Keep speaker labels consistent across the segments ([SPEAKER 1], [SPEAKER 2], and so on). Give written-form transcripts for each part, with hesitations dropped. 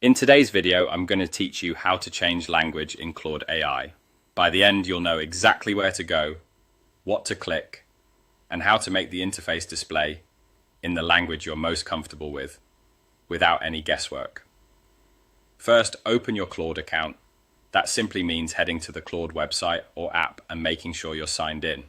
[SPEAKER 1] In today's video, I'm going to teach you how to change language in Claude AI. By the end, you'll know exactly where to go, what to click, and how to make the interface display in the language you're most comfortable with, without any guesswork. First, open your Claude account. That simply means heading to the Claude website or app and making sure you're signed in.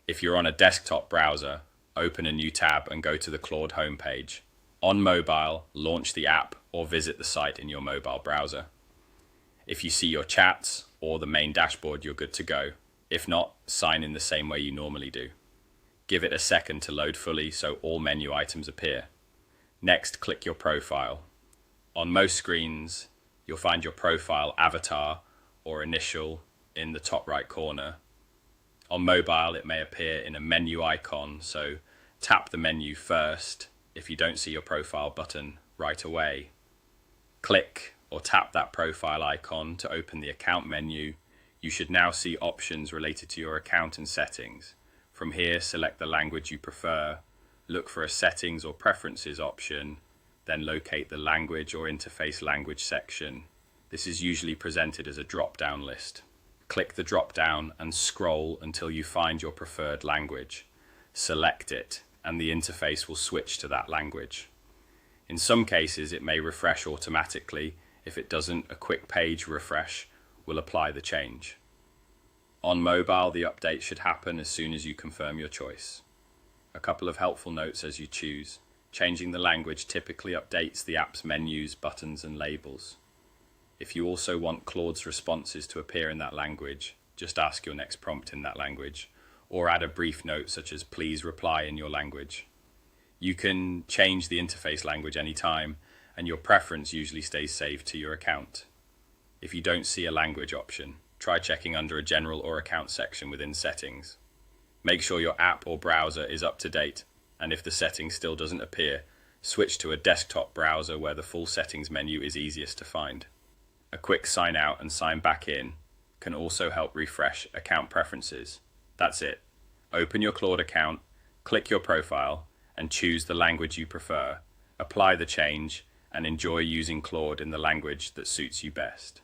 [SPEAKER 1] If you're on a desktop browser, open a new tab and go to the Claude homepage. On mobile, launch the app or visit the site in your mobile browser. If you see your chats or the main dashboard, you're good to go. If not, sign in the same way you normally do. Give it a second to load fully so all menu items appear. Next, click your profile. On most screens, you'll find your profile avatar or initial in the top right corner. On mobile, it may appear in a menu icon, so tap the menu first if you don't see your profile button right away. Click or tap that profile icon to open the account menu. You should now see options related to your account and settings. From here, select the language you prefer, look for a settings or preferences option, then locate the language or interface language section. This is usually presented as a drop-down list. Click the drop-down and scroll until you find your preferred language. Select it, and the interface will switch to that language. In some cases, it may refresh automatically. If it doesn't, a quick page refresh will apply the change. On mobile, the update should happen as soon as you confirm your choice. A couple of helpful notes as you choose. Changing the language typically updates the app's menus, buttons, and labels. If you also want Claude's responses to appear in that language, just ask your next prompt in that language, or add a brief note such as "please reply in your language." You can change the interface language anytime, and your preference usually stays saved to your account. If you don't see a language option, try checking under a general or account section within settings. Make sure your app or browser is up to date, and if the setting still doesn't appear, switch to a desktop browser where the full settings menu is easiest to find. A quick sign out and sign back in can also help refresh account preferences. That's it. Open your Claude account, click your profile, and choose the language you prefer. Apply the change and enjoy using Claude in the language that suits you best.